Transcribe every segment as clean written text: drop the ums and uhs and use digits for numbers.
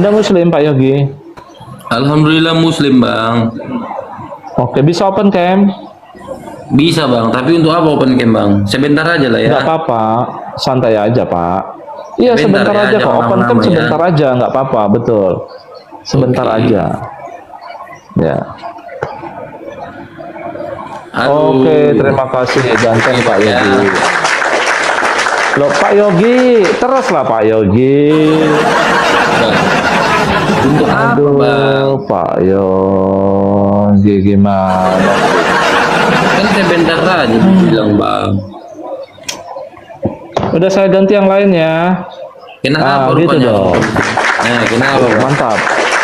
Anda Muslim, Pak Yogi? Alhamdulillah Muslim, Bang. Oke, bisa open cam? Bisa, Bang. Tapi untuk apa open cam, Bang? Sebentar aja lah ya. Nggak apa-apa, santai aja, Pak. Iya, sebentar ya, aja kok. jangan Open cam lama-lama sebentar ya. aja, nggak apa-apa, betul. Sebentar Oke. aja. Ya. Aduh. Oke, terima kasih ganteng Pak Ya. Yogi. Loh Pak Yogi, terus lah Pak Yogi. Bang. Untuk apa, Bang? Aduh, Pak Yogi gimana? Kan sebentar aja bilang, Bang. Udah saya ganti yang lain ya. Kenapa gitu rupanya? dong. Nah, kenapa, Bang? Mantap.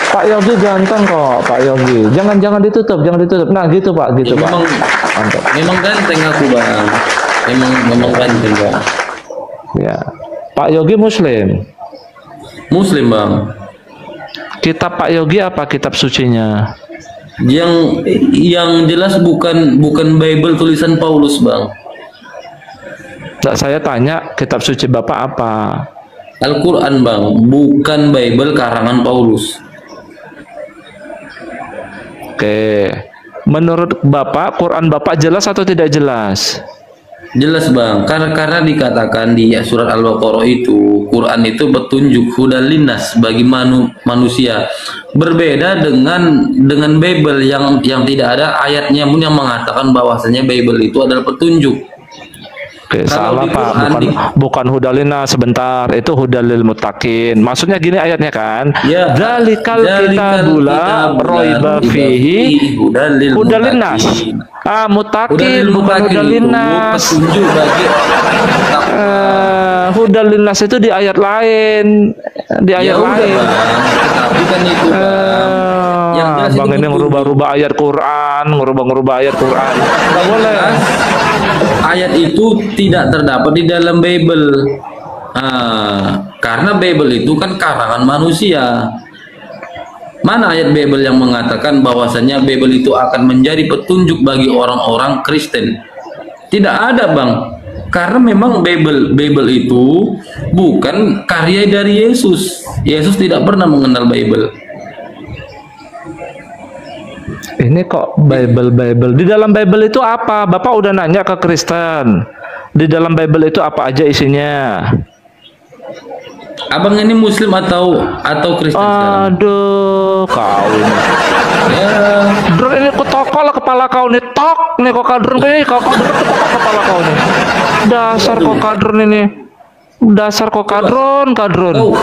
Pak Yogi ganteng kok, Pak Yogi. Jangan ditutup, jangan ditutup. Nah, gitu Pak, gitu Ya, Pak. Mantap. memang ganteng aku, Bang. Memang ganteng, Bang. Ya. Pak Yogi Muslim. Muslim, Bang. Kitab Pak Yogi apa kitab sucinya? Yang jelas bukan Bible tulisan Paulus, Bang. Nggak, saya tanya kitab suci Bapak apa? Al-Quran, Bang, bukan Bible karangan Paulus. Oke. Menurut Bapak, Quran Bapak jelas atau tidak jelas? Jelas, Bang, karena dikatakan di surat Al-Baqarah itu Quran itu petunjuk hudal linnas bagi manusia. Berbeda dengan Bible yang tidak ada ayatnya pun yang mengatakan bahwasanya Bible itu adalah petunjuk. Oke, Kalau salah di Pak, Quran bukan hudalina, sebentar, itu hudalil mutakin. Maksudnya gini ayatnya kan? Ya, Dzalikal kitabula raiba fihi hudalinas. Mutakin bukan hudalinas. Petunjuk bagi Hudalinas itu di ayat lain, di ayat lain. Bang. Tapi kan itu, Bang. Yang jelas Bang itu ini ngerubah-rubah ayat Quran, ngerubah ayat Quran. Nggak boleh. Ayat itu tidak terdapat di dalam Bible. Karena Bible itu kan karangan manusia. Mana ayat Bible yang mengatakan bahwasanya Bible itu akan menjadi petunjuk bagi orang-orang Kristen? Tidak ada, Bang. Karena memang Bible itu bukan karya dari Yesus. Yesus tidak pernah mengenal Bible. Ini kok Bible. Di dalam Bible itu apa? Bapak udah nanya ke Kristen. Di dalam Bible itu apa aja isinya? Abang ini Muslim atau Kristen sekarang? Aduh, kau ini. Ya, Drone ini ketokol kepala kau nih, tok nih kok kadrun nih, kau kadrun ketokol kepala kau nih. Dasar kok kadrun ini. Dasar kok kadrun,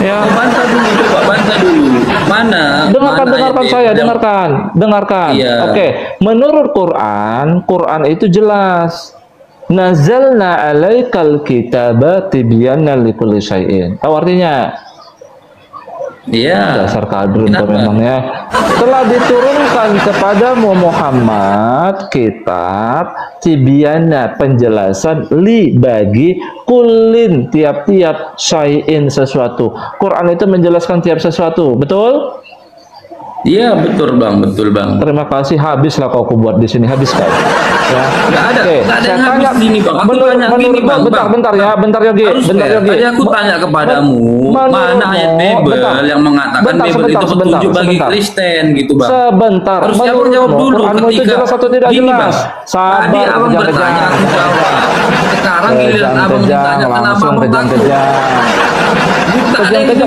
ya. Bantah dulu, coba bantah dulu. Mana? Dengarkan saya, dengarkan. Iya. Oke, menurut Quran itu jelas. Nazalna 'alaikal kitaba tibyana likulli syai'in. Tahu artinya? Iya. Dasar kadrun kau Kenapa? memang ya. Telah diturunkan kepadamu Muhammad kitab tibyana, penjelasan, li bagi, kulin tiap-tiap, syai'in sesuatu. Quran itu menjelaskan tiap sesuatu, betul? Iya, betul, Bang, betul, Bang. Terima kasih, habislah kau buat di sini, habis kau. Ya. Nggak ada yang habis sini, Bang. Aku tanya gini, Bang. Bentar Yogi. Tadi aku tanya kepadamu, mana ayat Bible yang mengatakan Bible itu petunjuk bagi Kristen gitu, Bang. Sebentar. Harusnya abang jawab dulu Quranmu itu jelas atau tidak gini, jelas? Bang. Sabar, Tadi abang kejang-kejang. bertanya, aku jawab. Sekarang giliran abang ditanya, kenapa langsung abang takut? Kejang-kejang.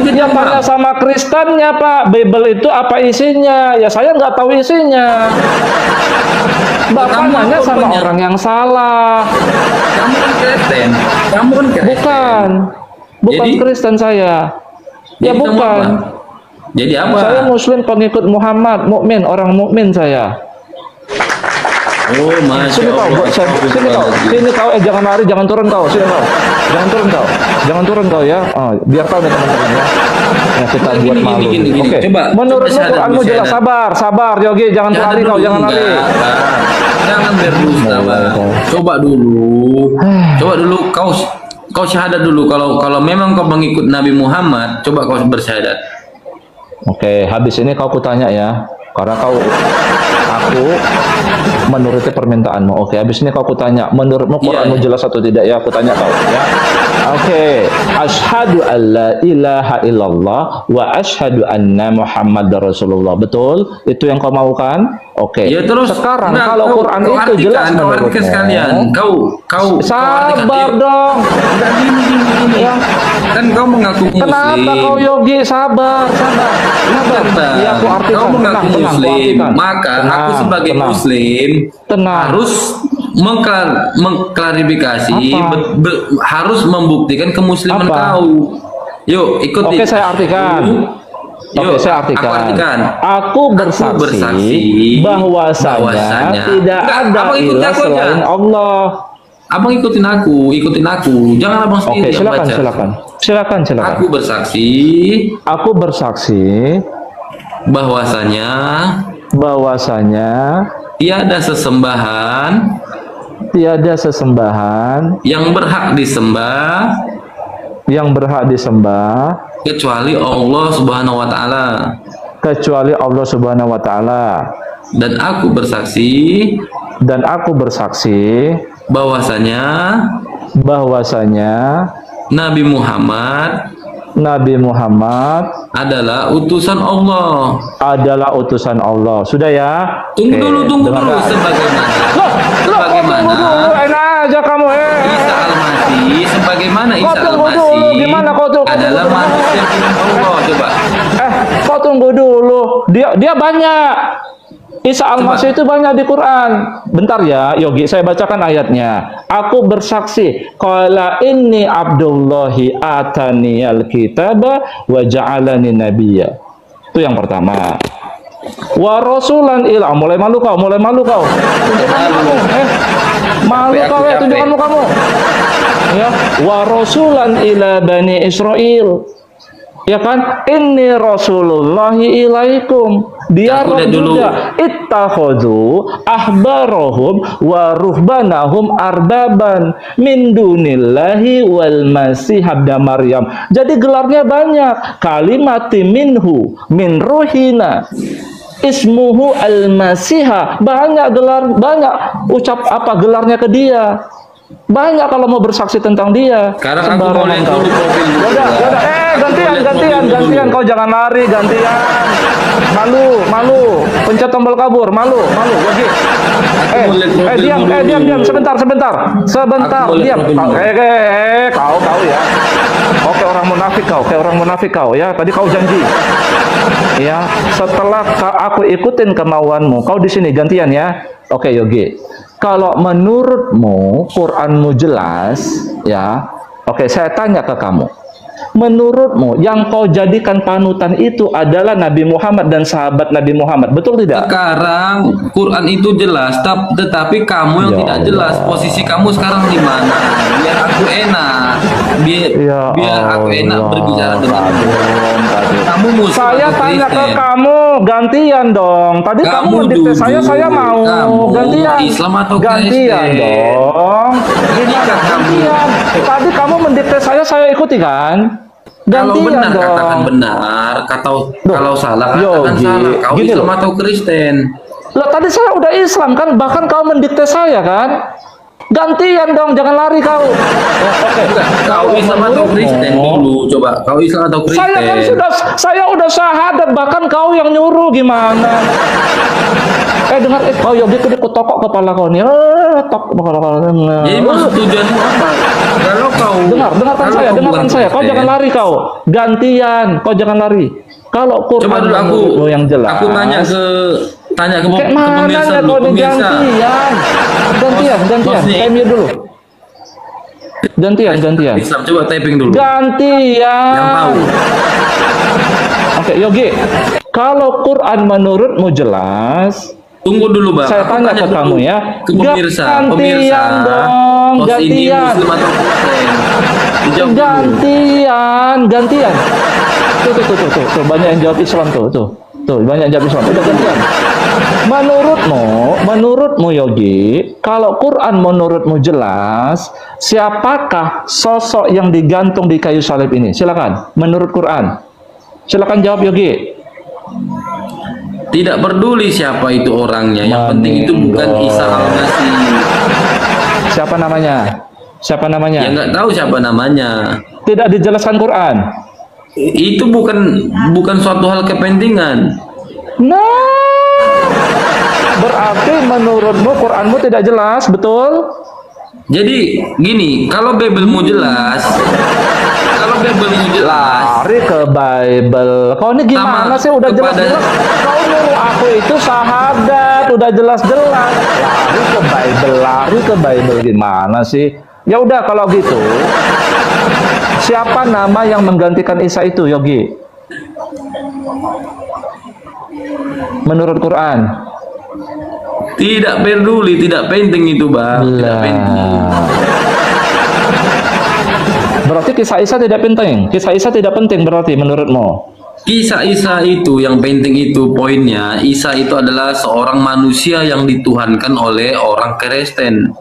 Dia tanya sama Kristennya, Pak, Bible itu apa isinya? Ya saya nggak tahu isinya. Bapak nanya sama orang yang salah. Kamu kan Kristen. Bukan Jadi, Kristen saya. Ya jadi kamu bukan. apa? Jadi apa? Saya Muslim, pengikut Muhammad, mukmin, orang mukmin saya. Oh, Masya Sini kau, Allah. sini kau, jangan lari, jangan turun kau, sini kau, jangan turun kau ya. Biar tahu nih teman-teman ya. Ya kita buat malu. Gini. Oke. Coba, Menurutmu Quranmu jelas, sabar Yogi, jangan lari kau, jangan lari. Jangan berdusta, Bang. Coba dulu kau syahadat dulu. Kalau memang kau mengikut Nabi Muhammad, coba kau bersyahadat. Oke, habis ini kau kutanya ya. Karena aku menuruti permintaanmu. Oke, habis ini kau kutanya, menurutmu Quranmu jelas atau tidak? Ya, aku tanya kau. Ya. Oke, asyhadu alla ilaha illallah wa asyhadu anna Muhammadar Rasulullah. Betul? Itu yang kau mau kan? Oke. Ya terus sekarang kalau Quran itu jelas menurutmu. Sekalian. Kau sabar dong. Enggak gini. Ya. Kan kau mengaku muslim. Kenapa kau Yogi? Sabar. Ya, aku artikan. Kau mengaku muslim, maka aku sebagai muslim harus mengklarifikasi, harus membuktikan kemusliman kau. Yuk, ikuti. Oke, saya artikan. Aku bersaksi bahwasanya tidak ada ilah selain Allah. Abang ikutin aku. Jangan abang sendiri. Oke, silakan. Aku bersaksi bahwasanya tiada sesembahan yang berhak disembah kecuali Allah Subhanahu wa taala. Dan aku bersaksi bahwasanya Nabi Muhammad adalah utusan Allah. Sudah ya? Tunggu dulu. Sebagaimana enak aja kamu. Isa Al-Masih adalah manusia Allah. Coba. Kau tunggu dulu. Dia banyak. Isa Al-Masih itu banyak di Quran. Bentar ya, Yogi, saya bacakan ayatnya. Aku bersaksi, qala inni abdullahi ataniyal kitaba wa ja'alani nabiyya. Itu yang pertama. Wa rasulan ila, mulai malu kau. Tunjukkan kamu. Tunjukkan kamu. Ya, wa rasulan ila bani Israil. Ya kan? Inni rasulullahi ilaikum. Dia juga ittakhadhu ahbarahum wa ruhbanahum arbaban min dunillahi wal masih ibn Maryam. Jadi gelarnya banyak. Kalimati minhu min ruhina ismuhu al-masiha. Banyak gelarnya ke dia. Banyak kalau mau bersaksi tentang dia. Sekarang aku mau lihat dulu profil. Gantian. Kau jangan lari, gantian. Malu. Pencet tombol kabur, malu. Yogi. Diam. Sebentar. Diam. Kau ya. Oke, orang munafik kau. Ya, tadi kau janji. Ya, setelah aku ikutin kemauanmu, kau di sini gantian ya. Oke, Yogi. Kalau menurutmu Quranmu jelas, ya. Oke, saya tanya ke kamu. Menurutmu yang kau jadikan panutan itu adalah Nabi Muhammad dan sahabat Nabi Muhammad, betul tidak? Sekarang Quran itu jelas, tetapi kamu yang tidak jelas. Posisi kamu sekarang di mana? Biar aku enak berbicara denganmu. Kamu musuh. Saya tanya ke kamu, gantian dong. Tadi kamu mendikte saya mau. Gantian. Islam atau gantian dong. Gantian. Tadi kamu mendikte saya ikuti kan? Kalau benar dong. Katakan benar, kalau salah katakan salah. Kau Islam atau Kristen? Loh, tadi saya udah Islam kan, bahkan kau mendikte saya kan? Gantian dong, jangan lari kau. Kau Islam atau Kristen dulu, coba. Kau Islam atau Kristen? Saya udah syahadat, bahkan kau yang nyuruh gimana? Dengar, kau Yogi itu diketok kepala kau nih. Jadi maksud tujuanmu apa? Kalau kau dengarkan saya. Kau jangan lari kau. Gantian, kau jangan lari. Kalau Quran aku yang jelas. Aku tanya ke pemirsa dulu. Gantian. Time dulu. Gantian. Islam, coba typing dulu. Gantian. Yang tahu. Oke, Yogi. Kalau Quran menurutmu jelas, tunggu dulu, Bang. Saya tanya ke kamu ya. Ke pemirsa. Gantian. Gantian. Tuh, banyak yang jawab Islam tuh, banyak yang jawab Islam. Udah gantian. Menurutmu Yogi, kalau Quran menurutmu jelas, siapakah sosok yang digantung di kayu salib ini? Silakan. Menurut Quran. Silakan jawab Yogi. Tidak peduli siapa itu orangnya, yang penting itu bukan Isa Al-Masih. Siapa namanya? Siapa namanya? Ya nggak tahu siapa namanya. Tidak dijelaskan Quran. Itu bukan suatu hal kepentingan. Nah, berarti menurutmu Quranmu tidak jelas, betul? Jadi gini, kalau Bibelmu jelas, Lari ke Bible. Kau ini gimana sih? Udah jelas-jelas. Kau nyuruh aku itu sahadat, udah jelas-jelas. Lari ke Bible gimana sih? Ya udah kalau gitu. Siapa nama yang menggantikan Isa itu, Yogi? Menurut Quran. Tidak peduli, tidak penting itu, Bang. Tidak penting. Berarti kisah Isa tidak penting. Kisah Isa tidak penting berarti menurutmu. Kisah Isa itu yang penting itu poinnya. Isa itu adalah seorang manusia yang dituhankan oleh orang Kristen.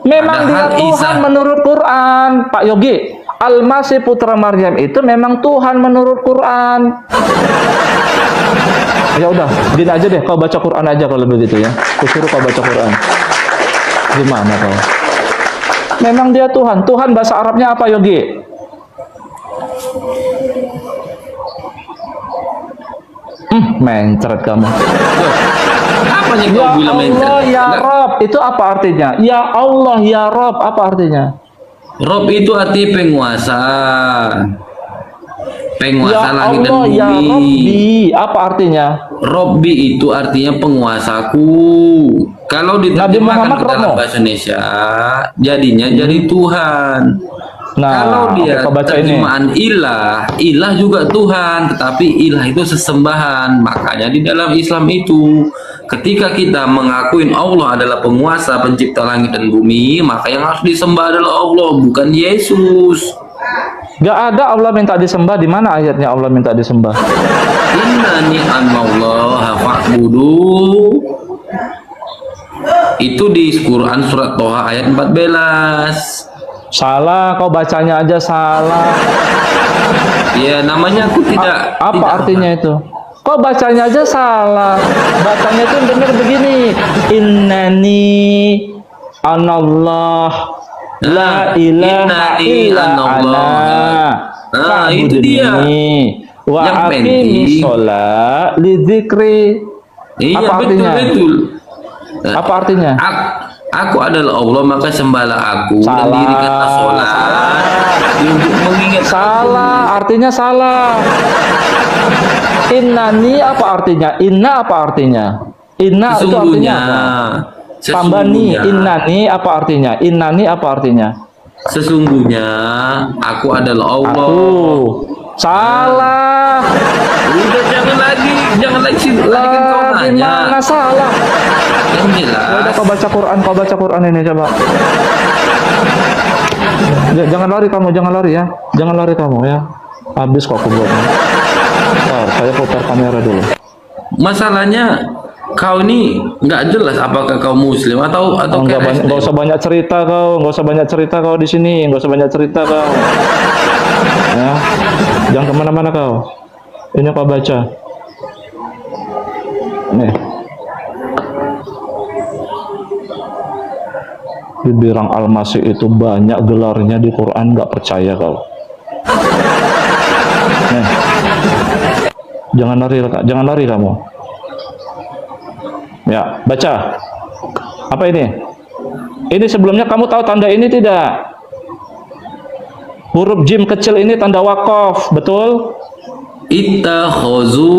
Memang Padahal dia Tuhan Isa, menurut Quran, Pak Yogi. Al-Masih putra Maryam itu memang Tuhan menurut Quran. Ya udah, gini aja deh, kau baca Quran aja kalau begitu ya. Kusuruh kau baca Quran. Gimana kau? Memang dia Tuhan. Tuhan bahasa Arabnya apa, Yogi? Mencret kamu. apa yang Ya kau bilang Allah, ya Enggak. Rob, itu apa artinya? Ya Allah, ya Rob, apa artinya? Rob itu arti penguasa. Penguasa Ya langit dan Allah, bumi. ya Robbi, apa artinya? Robbi itu artinya penguasaku. Kalau Nabi diterjemahkan Muhammad ke dalam Romo. bahasa Indonesia, jadinya jadi Tuhan. Nah, Kalau dia oke, kau baca ini. terjemahan ilah, ilah juga Tuhan, tetapi ilah itu sesembahan. Makanya di dalam Islam itu, ketika kita mengakuin Allah adalah penguasa, pencipta langit dan bumi, maka yang harus disembah adalah Allah, bukan Yesus. Gak ada Allah minta disembah. Di mana ayatnya Allah minta disembah? Innani anallaha fa'budu. Itu di Quran surat Toha ayat 14. Salah, kau bacanya aja salah. Ya namanya aku tidak. Apa tidak artinya itu? Kau bacanya aja salah. Bacanya itu benar begini. Innani anallah la ilaha Innani illa anallah. ana. Nah, itu dia. Wa Yang aqimi penting. sholat li dzikri. Iya Apa artinya? betul. Apa artinya? Aku adalah Allah, maka sembahlah aku dan dirikanlah sholat untuk mengingat Salah, artinya salah. Innani apa artinya? Inna apa artinya? Inna itu artinya apa? Tambah ni, innani apa artinya? Innani apa artinya? Sesungguhnya aku adalah Allah. Aku. Salah. Udah jangan lagi Lah, kau nanya. gimana salah? Yang jelas. Ya udah, kau baca Quran ini coba. Jangan lari kamu, jangan lari ya. Jangan lari kamu ya. Habis kok aku buat. Bentar, saya putar kamera dulu. Masalahnya kau ini nggak jelas apakah kau muslim atau Nggak usah banyak cerita kau, nggak usah banyak cerita kau di sini, nggak usah banyak cerita kau. Ya, jangan kemana-mana kau. Ini kau baca. Nih. Dibilang Al-Masih itu banyak gelarnya di Quran, nggak percaya kau. Nih. Jangan lari kamu. Ya, baca. Apa ini? Ini sebelumnya kamu tahu tanda ini tidak? Huruf jim kecil ini tanda wakaf, betul? Ittakhazu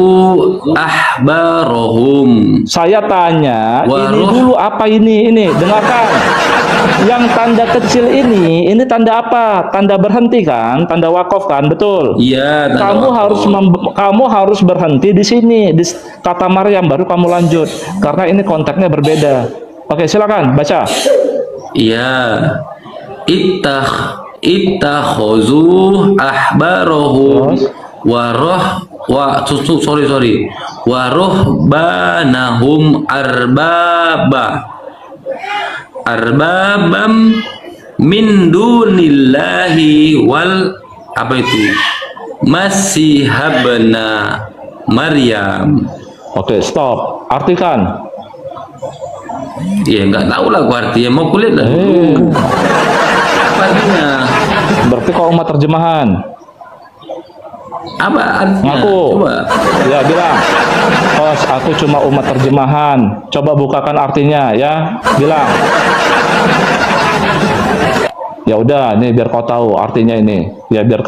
ahbarahum. Saya tanya, ini Waruh. dulu apa ini? Ini, dengarkan. Yang tanda kecil ini tanda apa? Tanda berhenti kan? Tanda wakaf kan? Betul? Iya. Kamu harus berhenti di sini di kata Maryam, baru kamu lanjut karena ini konteksnya berbeda. Oke, silakan baca. Iya. Ittakhazu ahbarahum waruhbanahum arbabam min dunillahi wal apa itu? Masih habna Maryam. Oke, stop. Artikan. Ya nggak tahu lah gua artinya, mau kulihat lah dulu. Apa artinya? Berarti kau umat terjemahan. Apa artinya? Ngaku. Coba. Ya, bilang. Kos, aku cuma umat terjemahan. Coba bukakan artinya ya. Bilang. Ya udah, nih biar kau tahu artinya ini. Ya biar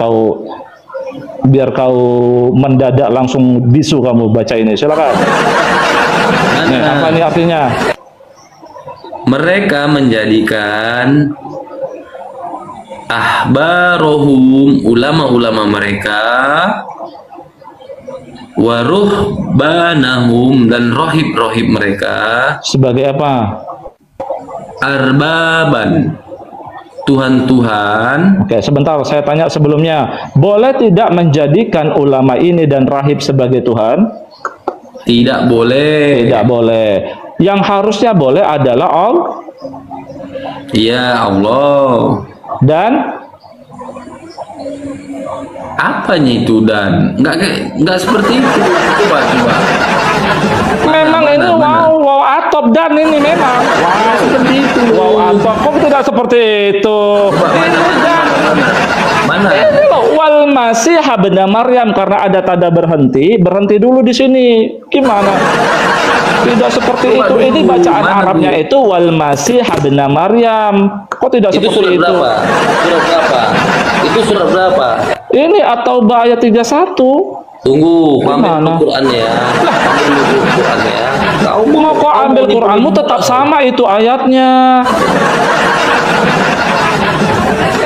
kau mendadak langsung bisu kamu baca ini. Silakan. Nih, apa nih artinya? Mereka menjadikan ahbarohum, ulama-ulama mereka, waruhbanahum, dan rohib-rohib mereka, Sebagai apa? arbaban, Tuhan-Tuhan. Oke, sebentar saya tanya sebelumnya. Boleh tidak menjadikan ulama ini dan rahib sebagai Tuhan? Tidak boleh. Tidak boleh. Yang harusnya boleh adalah Allah Ya Allah. dan Apanya itu dan? Nggak seperti itu. Coba. memang ini wow atop dan ini memang wow Seperti itu. wow atop. Kok tidak seperti itu? Mana? Ini loh wal masih habna Maryam, karena ada tanda berhenti dulu di sini. Gimana? Tidak seperti Coba itu. dulu. Ini bacaan Mana Arabnya dulu? itu wal masih habna Maryam. Kok tidak Itu seperti surat itu? berapa? Surat berapa? Itu surat berapa? Ini atau ayat 31. Tunggu, kamu ambil Gimana? Qurannya. Kamu ambil Qurannya. Kau Mau kok ambil Quranmu tetap sama itu ayatnya.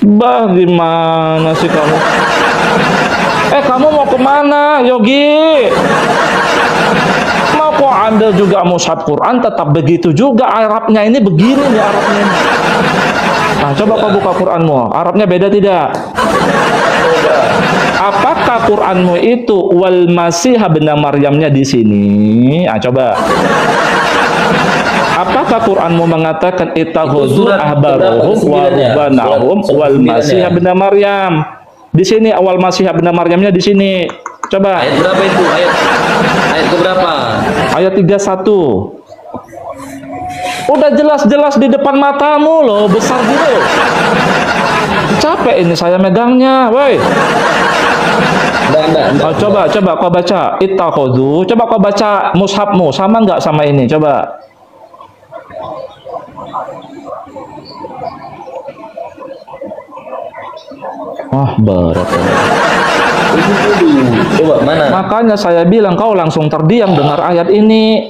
Bah, gimana sih kamu? Kamu mau kemana, Yogi? Mau kok ambil juga mushaf Quran, tetap begitu juga Arabnya ini begini nih Arabnya. Nah, coba kau buka Quranmu. Arabnya beda tidak? Apakah Quranmu itu wal masih habna Maryamnya di sini? Ah, coba. Apakah Quranmu mengatakan ittakhadhu ahbarahum wa rubbanahum wal masih habna Maryam? Di sini awal masih habna Maryamnya di sini. Coba. Ayat berapa itu? Ayat ke berapa? Ayat 31. Udah jelas-jelas di depan matamu loh, besar gitu. Capek ini saya megangnya, woi. Enggak. Oh, coba kau baca ittakhadhu. Coba kau baca mushafmu, sama nggak sama ini? Coba. Wah, berat. Coba mana? Makanya saya bilang kau langsung terdiam dengar ayat ini.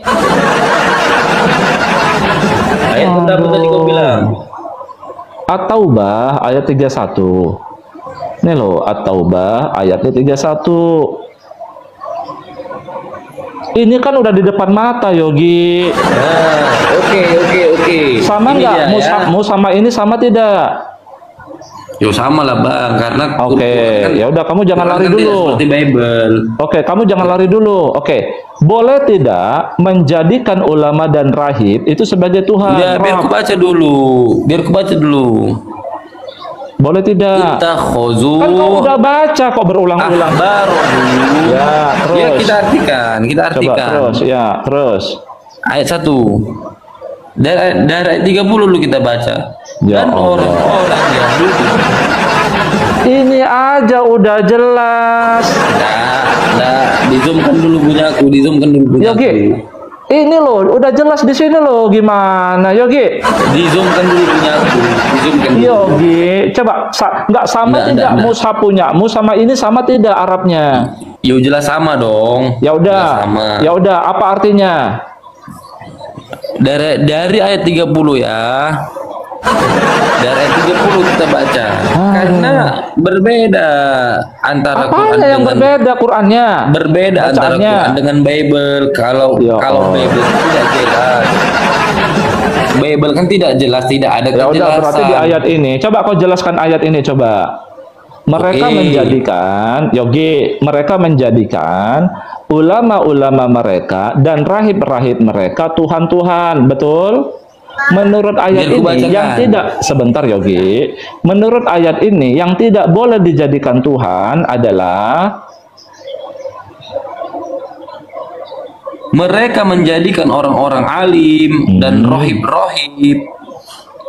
Ayat berapa tadi kau bilang? At-Taubah ayat 31. Ini loh, At-Taubah ayatnya 31. Ini kan udah di depan mata, Yogi. Nah, oke. Sama Ini nggak dia, mushafmu sama ini sama tidak? Yo sama lah bang, karena Oke, ya udah kamu jangan Quran lari kan tidak dulu. seperti Bible. Oke, kamu jangan lari dulu. Oke, boleh tidak menjadikan ulama dan rahib itu sebagai Tuhan? Ya, biar aku baca dulu. Boleh tidak? Kita khozu. Kan kau udah baca kok berulang-ulang. Baru. Ya, terus. Ya kita artikan. Coba terus, ya, terus. Ayat 1. Dari ayat 30 dulu kita baca. Ya Dan Allah. orang-orang Yahudi. Ini aja udah jelas. Dizoomkan dulu punya aku. Yogi, ini loh, udah jelas di sini loh. Gimana, Yogi? Dizoomkan dulu punya aku. Yogi, coba nggak sama tidak mushaf punyamu sama ini sama tidak Arabnya? Yo jelas sama dong. Ya udah. Jelas sama. Ya udah, apa artinya? Dari ayat 30 ya. Dari ayat 30 kita baca. Karena berbeda antara Quran Apanya yang berbeda Qurannya? berbeda antara Bacaannya. Quran dengan Bible. Kalau Ya Allah. Bible tidak jelas. Bible kan tidak jelas, tidak ada Ya kejelasan. udah, berarti di ayat ini. Coba kau jelaskan ayat ini coba. Mereka Oke. menjadikan, Yogi, mereka menjadikan ulama-ulama mereka dan rahib-rahib mereka Tuhan-Tuhan, betul? Menurut ayat Biar ku ini bacakan. yang tidak, sebentar Yogi, menurut ayat ini yang tidak boleh dijadikan Tuhan adalah mereka menjadikan orang-orang alim dan rohib-rohib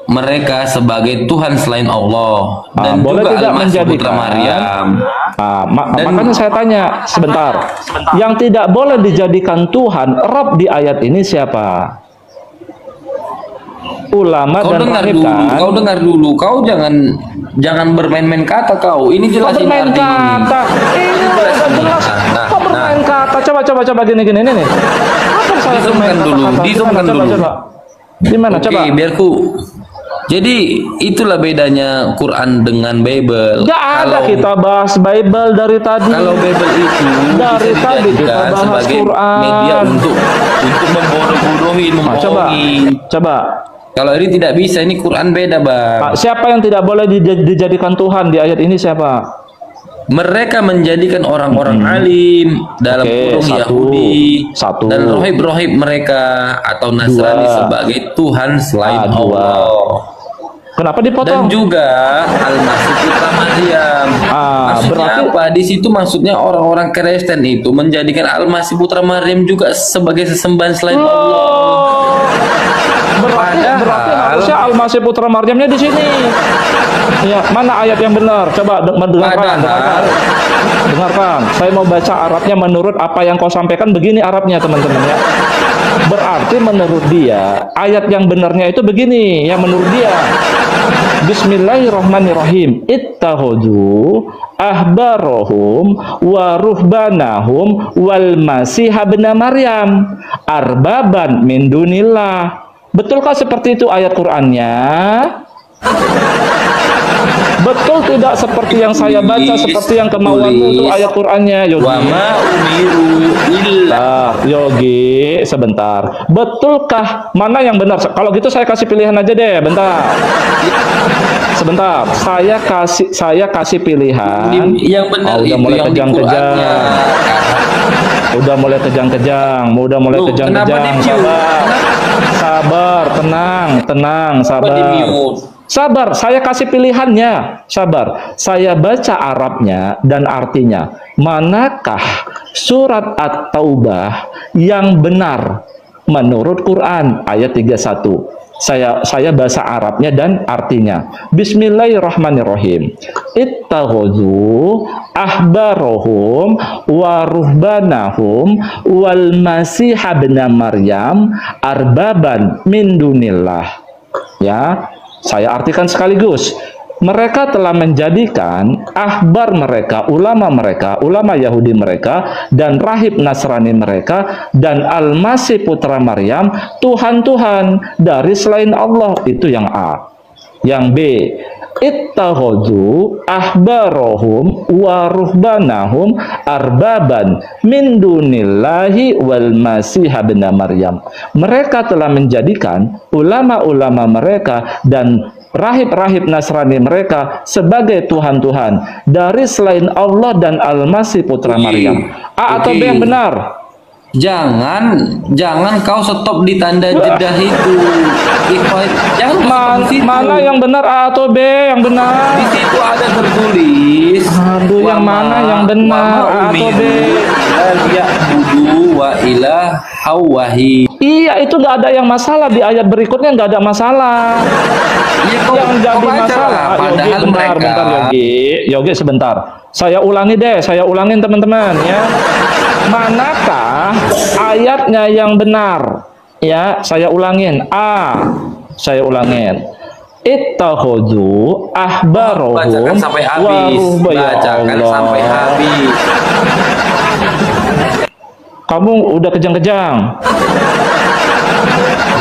mereka sebagai Tuhan selain Allah, dan boleh juga tidak Al-Masih putra menjadikan? Maryam. Makanya saya tanya sebentar, yang tidak boleh dijadikan Tuhan Rabb di ayat ini siapa? Ulama Kau dan dengar rahib dulu, kan? kau dengar dulu, kau jangan bermain-main kata kau. Ini Kok jelasin bermain arti ini. kata? Ini udah jelas. Kok bermain kata? Coba gini ini nih. Apa saya Disumkan bermain dulu, kata-kata? disumkan Coba. dulu. Gimana? Oke, Coba. biarku. Jadi itulah bedanya Quran dengan Bible. Gak ada kita bahas Bible dari tadi. Kalau Bible itu dari bisa tadi kita dijadikan bahas sebagai Quran. media untuk membodoh-bodohin, membohongin. Coba. Kalau ini tidak bisa, ini Quran beda, Bang. Siapa yang tidak boleh dijadikan Tuhan di ayat ini siapa? Mereka menjadikan orang-orang alim dalam kurung Yahudi dan rohib-rohib mereka atau Nasrani sebagai Tuhan selain Allah. Kenapa dipotong? Dan juga Al-Masih putra Maryam. Maksudnya berarti apa? Di situ maksudnya orang-orang Kristen itu menjadikan Al-Masih putra Maryam juga sebagai sesembahan selain Allah. Berarti harusnya Al-Masih putra Maryamnya di sini. Ya, mana ayat yang benar? Coba dengarkan. Saya mau baca Arabnya menurut apa yang kau sampaikan. Begini Arabnya, teman-teman ya. Berarti menurut dia ayat yang benarnya itu begini, yang menurut dia. Bismillahirrahmanirrahim. Ittakhadhu ahbarahum wa ruhbanahum wal masih ibn Maryam arbaban min dunillah. Betulkah seperti itu ayat Qur'annya? Betul tidak seperti yang saya baca, seperti yang kemauanmu itu ayat Qur'annya, Yogi? Wa ma umiru illa. Yogi, sebentar. Betulkah mana yang benar? Kalau gitu saya kasih pilihan aja deh, bentar. Sebentar, saya kasih pilihan. Yang benar udah mulai kejang-kejang. Udah mulai kejang-kejang. Sabar, tenang, sabar. Saya kasih pilihannya. Sabar. Saya baca Arabnya dan artinya. Manakah surat At-Taubah yang benar menurut Quran ayat 31? Saya bahasa Arabnya dan artinya. Bismillahirrahmanirrahim. Ittakhadhu ahbarahum wa ruhbanahum wal masih ibn Maryam arbaban min dunillah. Ya, saya artikan sekaligus. Mereka telah menjadikan ahbar mereka, ulama Yahudi mereka, dan rahib Nasrani mereka, dan Al-Masih putra Maryam, Tuhan-Tuhan dari selain Allah. Itu yang A. Yang B, ittakhadhu ahbarahum wa ruhbanahum arbaban min dunillahi wal masih ibn Maryam. Mereka telah menjadikan ulama-ulama mereka dan rahib-rahib Nasrani mereka sebagai Tuhan-Tuhan dari selain Allah dan Al-Masih putra Maryam. A atau B yang benar? Jangan kau stop di tanda jedah itu. Jangan mana yang benar, A atau B yang benar? Di situ ada tertulis. Aduh, yang mana yang benar, A atau B? Wa ilah hawahi. Iya, itu nggak ada yang masalah. Di ayat berikutnya nggak ada masalah. Ya, yang jadi masalah, padahal bentar, Yogi sebentar. Saya ulangi deh, saya ulangin teman-teman ya. Manakah ayatnya yang benar? Ya, saya ulangin. A, saya ulangin. Ittakhadhu ahbarahum. Bacakan sampai habis. Bacakan sampai habis. Kamu udah kejang-kejang.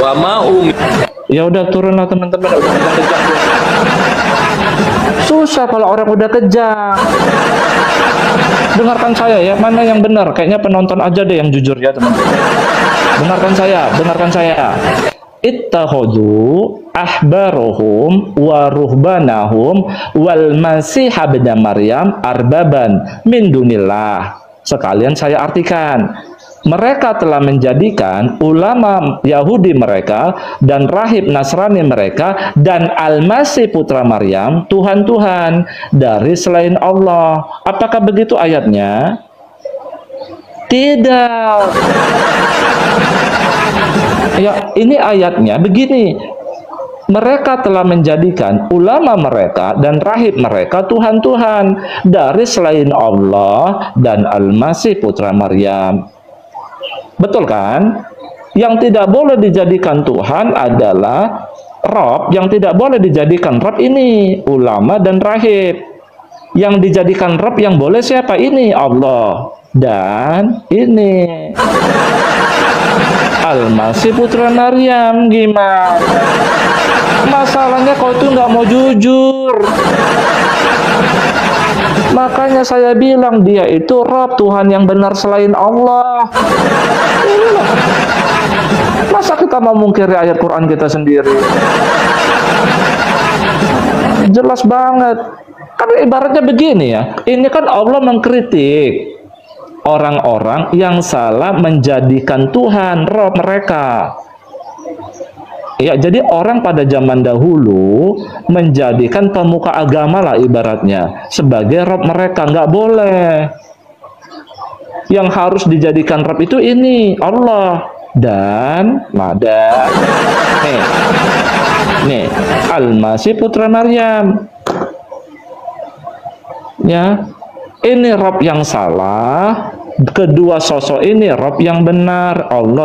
Wa ma'um. Ya udah turunlah teman-teman, udah kejang-kejang. Susah kalau orang udah kejang. Dengarkan saya ya, mana yang benar? Kayaknya penonton aja deh yang jujur ya teman-teman. Dengarkan saya. Ittakhadhu ahbarahum wa ruhbanahum wal masih ibn Maryam arbaban min dunillah. Sekalian saya artikan. Mereka telah menjadikan ulama Yahudi mereka dan rahib Nasrani mereka dan Al-Masih putra Maryam Tuhan-Tuhan dari selain Allah. Apakah begitu ayatnya? Tidak. Ya, ini ayatnya begini. Mereka telah menjadikan ulama mereka dan rahib mereka Tuhan-Tuhan dari selain Allah dan Al-Masih putra Maryam. Betul kan? Yang tidak boleh dijadikan Tuhan adalah Rob. Yang tidak boleh dijadikan Rob ini ulama dan rahib. Yang dijadikan Rob yang boleh siapa? Ini Allah dan ini Al-Masih putra Maryam. Gimana? Masalahnya kau itu nggak mau jujur. Makanya saya bilang dia itu Rabb, Tuhan yang benar selain Allah. Inilah. Masa kita mau mungkiri ayat Quran kita sendiri? Jelas banget. Kan ibaratnya begini ya. Ini kan Allah mengkritik orang-orang yang salah menjadikan Tuhan Rabb mereka. Ya, jadi orang pada zaman dahulu menjadikan pemuka agama lah ibaratnya sebagai Rabb mereka. Nggak boleh. Yang harus dijadikan Rabb itu ini Allah dan Mada. Nih, Al-Masih putra Maryam. Ya, ini Rabb yang salah. Kedua sosok ini Rabb yang benar, Allah